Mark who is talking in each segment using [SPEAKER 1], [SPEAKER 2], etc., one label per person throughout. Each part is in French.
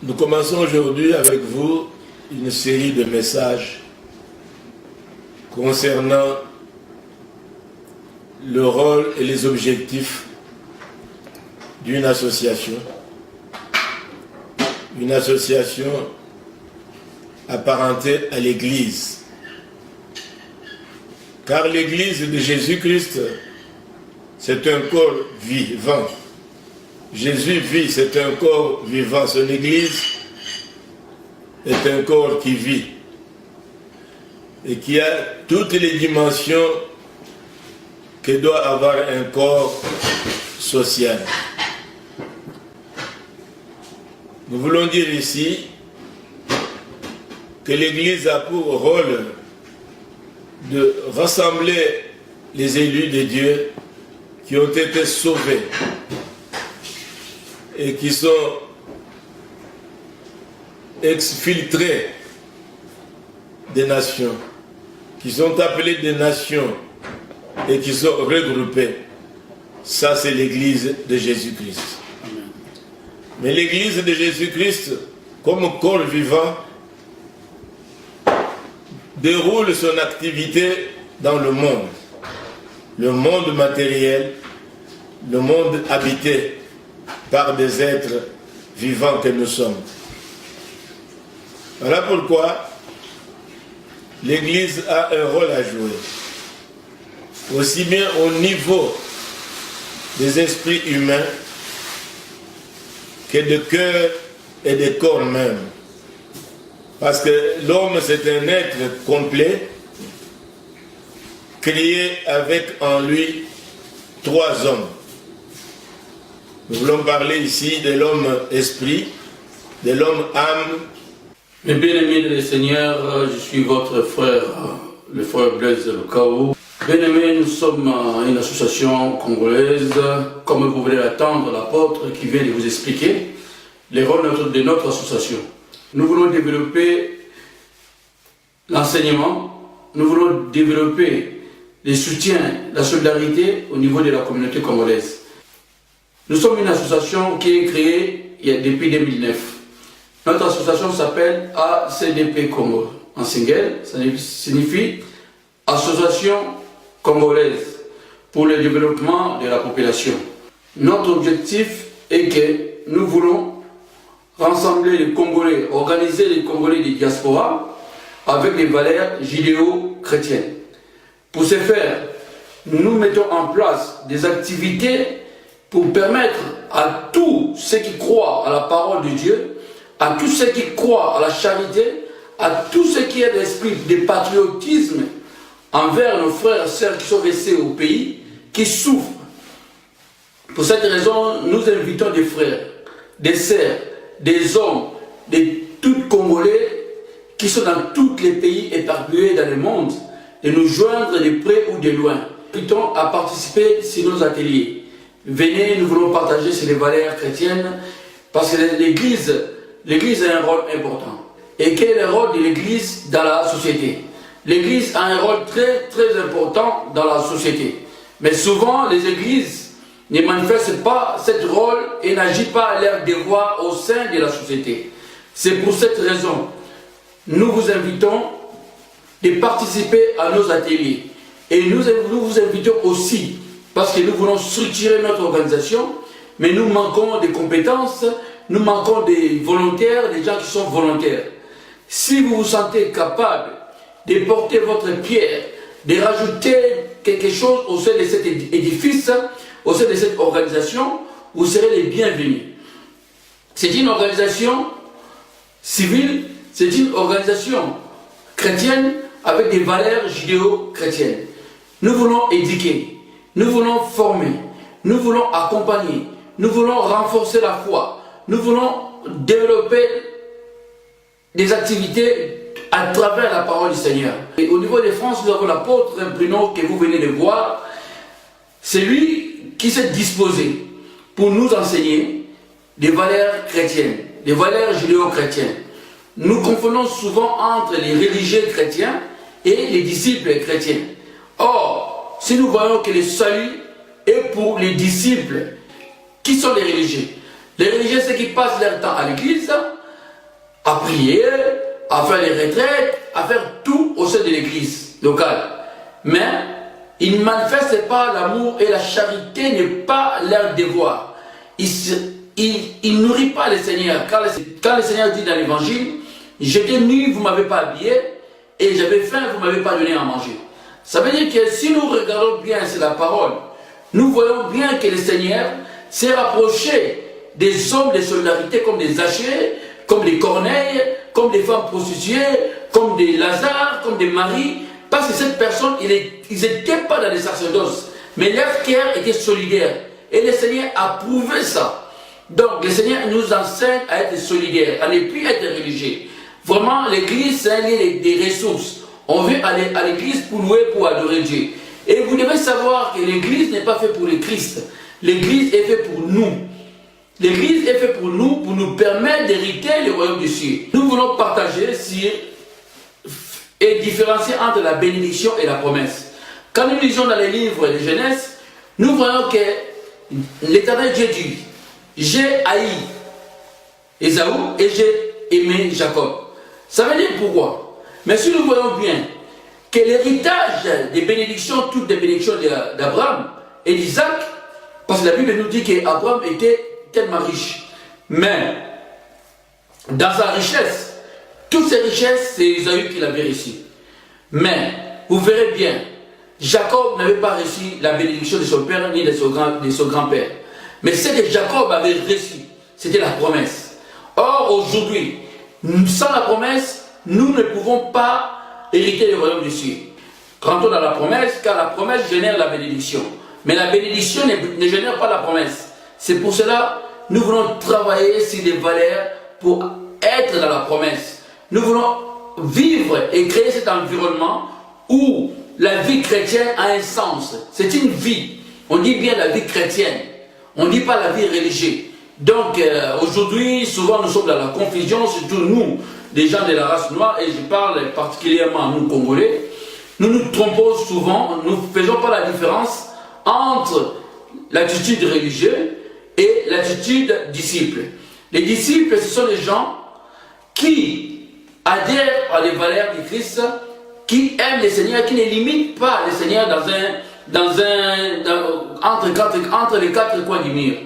[SPEAKER 1] Nous commençons aujourd'hui avec vous une série de messages concernant le rôle et les objectifs d'une association. Une association apparentée à l'Église. Car l'Église de Jésus-Christ, c'est un corps vivant. Jésus vit, c'est un corps vivant. Son Église est un corps qui vit et qui a toutes les dimensions que doit avoir un corps social. Nous voulons dire ici que l'Église a pour rôle de rassembler les élus de Dieu qui ont été sauvés et qui sont exfiltrés des nations, qui sont appelés des nations et qui sont regroupés. Ça, c'est l'Église de Jésus-Christ. Mais l'Église de Jésus-Christ, comme corps vivant, déroule son activité dans le monde matériel, le monde habité par des êtres vivants que nous sommes. Voilà pourquoi l'Église a un rôle à jouer, aussi bien au niveau des esprits humains que de cœur et de corps même. Parce que l'homme, c'est un être complet, créé avec en lui trois hommes. Nous voulons parler ici de l'homme esprit, de l'homme âme.
[SPEAKER 2] Mes bien-aimés du Seigneur, je suis votre frère, le frère Blaise Lukao. Bien-aimés, nous sommes une association congolaise, comme vous voulez l'attendre, l'apôtre qui vient de vous expliquer les rôles de notre association. Nous voulons développer l'enseignement, nous voulons développer le soutien, la solidarité au niveau de la communauté congolaise. Nous sommes une association qui est créée depuis 2009. Notre association s'appelle ACDP Congo. En single, ça signifie Association Congolaise pour le développement de la population. Notre objectif est que nous voulons rassembler les Congolais, organiser les Congolais des diasporas avec des valeurs judéo-chrétiennes. Pour ce faire, nous mettons en place des activités pour permettre à tous ceux qui croient à la parole de Dieu, à tous ceux qui croient à la charité, à tous ceux qui ont l'esprit de patriotisme envers nos frères et sœurs qui sont restés au pays, qui souffrent. Pour cette raison, nous invitons des frères, des sœurs, des hommes, de tous Congolais qui sont dans tous les pays éparpillés dans le monde, de nous joindre de près ou de loin. Nous invitons à participer sur nos ateliers. Venez, nous voulons partager sur les valeurs chrétiennes parce que l'Église a un rôle important. Et quel est le rôle de l'Église dans la société? L'Église a un rôle très très important dans la société. Mais souvent, les églises ne manifestent pas ce rôle et n'agissent pas à leur devoir au sein de la société. C'est pour cette raison, nous vous invitons de participer à nos ateliers. Et nous vous invitons aussi, parce que nous voulons structurer notre organisation, mais nous manquons de compétences, nous manquons des volontaires, des gens qui sont volontaires. Si vous vous sentez capable de porter votre pierre, de rajouter quelque chose au sein de cet édifice, au sein de cette organisation, vous serez les bienvenus. C'est une organisation civile, c'est une organisation chrétienne avec des valeurs judéo-chrétiennes. Nous voulons éduquer, nous voulons former, nous voulons accompagner, nous voulons renforcer la foi, nous voulons développer des activités à travers la parole du Seigneur. Et au niveau de France, nous avons l'apôtre Bruno que vous venez de voir. C'est lui qui s'est disposé pour nous enseigner des valeurs chrétiennes, des valeurs judéo-chrétiennes. Nous confondons souvent entre les religieux chrétiens et les disciples chrétiens. Or, si nous voyons que le salut est pour les disciples, qui sont les religieux? Les religieux, c'est qui passent leur temps à l'église, à prier, à faire les retraites, à faire tout au sein de l'église locale. Mais ils ne manifestent pas l'amour et la charité n'est pas leur devoir. Ils ne nourrissent pas le Seigneur. Quand le Seigneur dit dans l'évangile, j'étais nu, vous ne m'avez pas habillé, et j'avais faim, vous ne m'avez pas donné à manger. Ça veut dire que si nous regardons bien sur la parole, nous voyons bien que le Seigneur s'est rapproché des hommes de solidarité comme des Zachée, comme des Corneilles, comme des femmes prostituées, comme des Lazare, comme des Marie, parce que cette personne, ils n'étaient pas dans les sacerdoces, mais leur cœur était solidaire. Et le Seigneur a prouvé ça. Donc le Seigneur nous enseigne à être solidaire, à ne plus être religieux. Vraiment, l'église, c'est un lieu des ressources. On veut aller à l'église pour louer, pour adorer Dieu. Et vous devez savoir que l'église n'est pas faite pour le Christ. L'église est faite pour nous. L'église est faite pour nous permettre d'hériter le royaume des cieux. Nous voulons partager sur et différencier entre la bénédiction et la promesse. Quand nous lisons dans les livres de Genèse, nous voyons que l'Éternel Dieu dit, j'ai haï Ésaü et j'ai aimé Jacob. Ça veut dire pourquoi? Mais si nous voyons bien que l'héritage des bénédictions, toutes les bénédictions d'Abraham et d'Isaac, parce que la Bible nous dit qu'Abraham était tellement riche, mais dans sa richesse, toutes ces richesses, c'est Ésaü qui l'avait reçu. Mais vous verrez bien, Jacob n'avait pas reçu la bénédiction de son père ni de son grand-père. Mais ce que Jacob avait reçu, c'était la promesse. Or, aujourd'hui, sans la promesse, nous ne pouvons pas hériter le royaume des cieux. Rentrons dans la promesse, car la promesse génère la bénédiction. Mais la bénédiction ne génère pas la promesse. C'est pour cela que nous voulons travailler sur des valeurs pour être dans la promesse. Nous voulons vivre et créer cet environnement où la vie chrétienne a un sens. C'est une vie. On dit bien la vie chrétienne. On ne dit pas la vie religieuse. Donc aujourd'hui, souvent nous sommes dans la confusion, surtout nous, des gens de la race noire, et je parle particulièrement à nous Congolais. Nous nous trompons souvent, nous ne faisons pas la différence entre l'attitude religieuse et l'attitude disciple. Les disciples, ce sont les gens qui adhèrent à les valeurs du Christ, qui aiment le Seigneur, qui ne limitent pas le Seigneur entre les quatre coins du mur.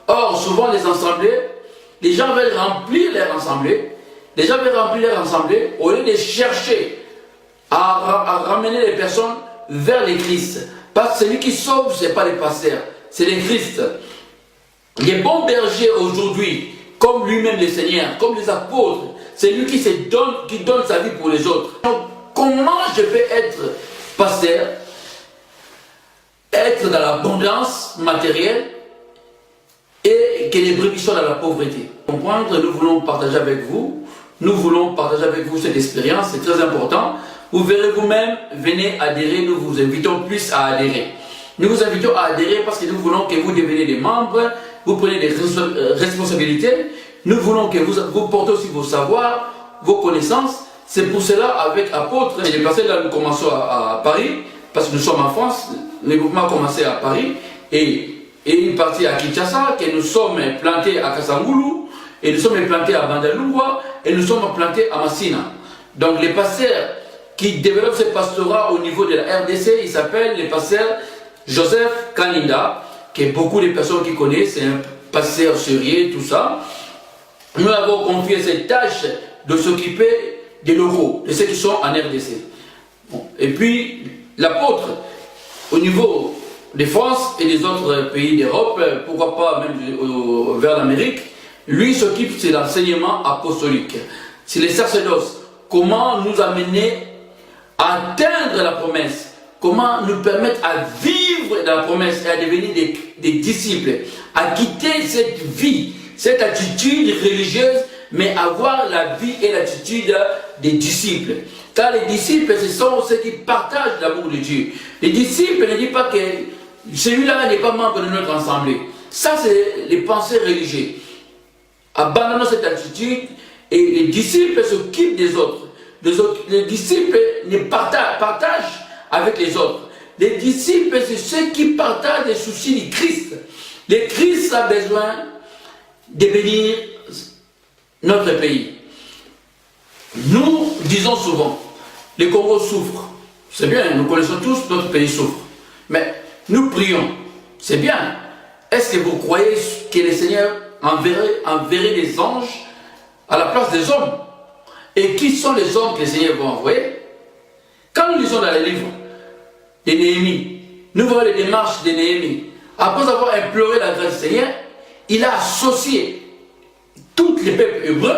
[SPEAKER 2] Or, souvent les assemblées, les gens veulent remplir leur assemblée, au lieu de chercher à ramener les personnes vers le Christ. Parce que celui qui sauve, ce n'est pas les pasteurs, c'est le Christ. Les bons bergers aujourd'hui, comme lui-même le Seigneur, comme les apôtres, c'est lui qui donne sa vie pour les autres. Donc, comment je peux être pasteur, être dans l'abondance matérielle et que les brebis soient dans la pauvreté? Comprendre, nous voulons partager avec vous cette expérience, c'est très important. Vous verrez vous-même, venez adhérer, nous vous invitons plus à adhérer. Nous vous invitons à adhérer parce que nous voulons que vous deveniez des membres, vous preniez des responsabilités. Nous voulons que vous portez aussi vos savoirs, vos connaissances. C'est pour cela, avec Apôtre, les passé là, nous commençons à Paris, parce que nous sommes en France, le mouvement a commencé à Paris, et une partie à Kinshasa, que nous sommes plantés à Kassangulu, et nous sommes plantés à Bandalungwa, et nous sommes plantés à Massina. Donc les pasteurs qui développent ce pastorat au niveau de la RDC, il s'appelle le pasteur Joseph Kaninda, que beaucoup de personnes qui connaissent, c'est un pasteur sérieux, tout ça. Nous avons confié cette tâche de s'occuper des locaux, de ceux qui sont en RDC. Bon. Et puis, l'apôtre, au niveau de France et des autres pays d'Europe, pourquoi pas même vers l'Amérique, lui s'occupe de l'enseignement apostolique. C'est les sacerdoces. Comment nous amener à atteindre la promesse, comment nous permettre à vivre dans la promesse et à devenir des disciples, à quitter cette vie, cette attitude religieuse, mais avoir la vie et l'attitude des disciples. Car les disciples, ce sont ceux qui partagent l'amour de Dieu. Les disciples ne disent pas que celui-là n'est pas membre de notre assemblée. Ça, c'est les pensées religieuses. Abandonnons cette attitude et les disciples s'occupent des autres. Les disciples partagent avec les autres. Les disciples, c'est ceux qui partagent les soucis du Christ. Le Christ a besoin de bénir notre pays. Nous disons souvent, les Congos souffrent. C'est bien, nous connaissons tous, notre pays souffre. Mais nous prions, c'est bien. Est-ce que vous croyez que le Seigneur enverrait des anges à la place des hommes? Et qui sont les hommes que le Seigneur va envoyer? Quand nous lisons dans les livres de Néhémie, nous voyons les démarches de Néhémie. Après avoir imploré la grâce du Seigneur, il a associé tous les peuples hébreux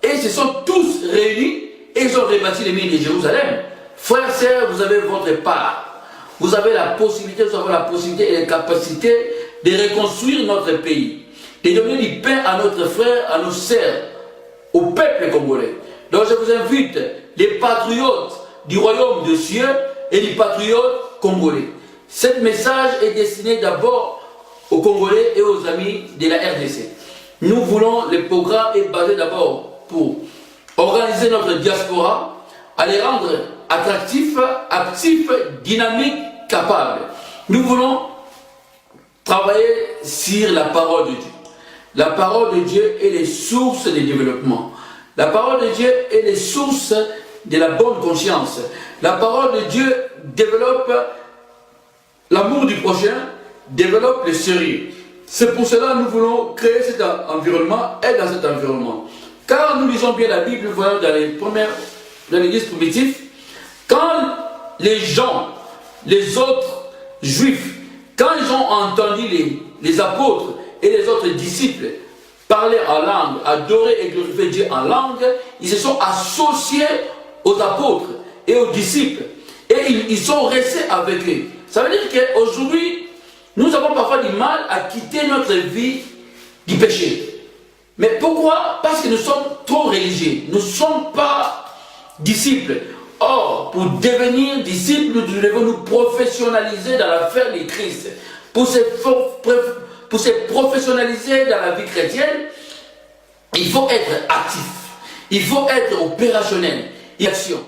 [SPEAKER 2] et ils se sont tous réunis et ils ont rebâti les murs de Jérusalem. Frères et sœurs, vous avez votre part. Vous avez la possibilité, et la capacité de reconstruire notre pays, de donner du pain à notre frère, à nos sœurs, au peuple congolais. Donc je vous invite, les patriotes du royaume de cieux et les patriotes congolais. Ce message est destiné d'abord aux Congolais et aux amis de la RDC. Nous voulons, le programme est basé d'abord pour organiser notre diaspora, à les rendre attractifs, actifs, dynamiques, capables. Nous voulons travailler sur la parole de Dieu. La parole de Dieu est les sources de développement. La parole de Dieu est les sources de la bonne conscience. La parole de Dieu développe l'amour du prochain, développe le sérieux. C'est pour cela que nous voulons créer cet environnement, être dans cet environnement. Car nous lisons bien la Bible, voyons dans l'église primitive, quand les gens, les autres juifs, quand ils ont entendu les apôtres et les autres disciples parler en langue, adorer et glorifier Dieu en langue, ils se sont associés aux apôtres et aux disciples. Et ils sont restés avec eux. Ça veut dire qu'aujourd'hui, nous avons parfois du mal à quitter notre vie du péché. Mais pourquoi? Parce que nous sommes trop religieux. Nous ne sommes pas disciples. Or, pour devenir disciples, nous devons nous professionnaliser dans l'affaire du Christ. Pour se professionnaliser dans la vie chrétienne, il faut être actif. Il faut être opérationnel. Action.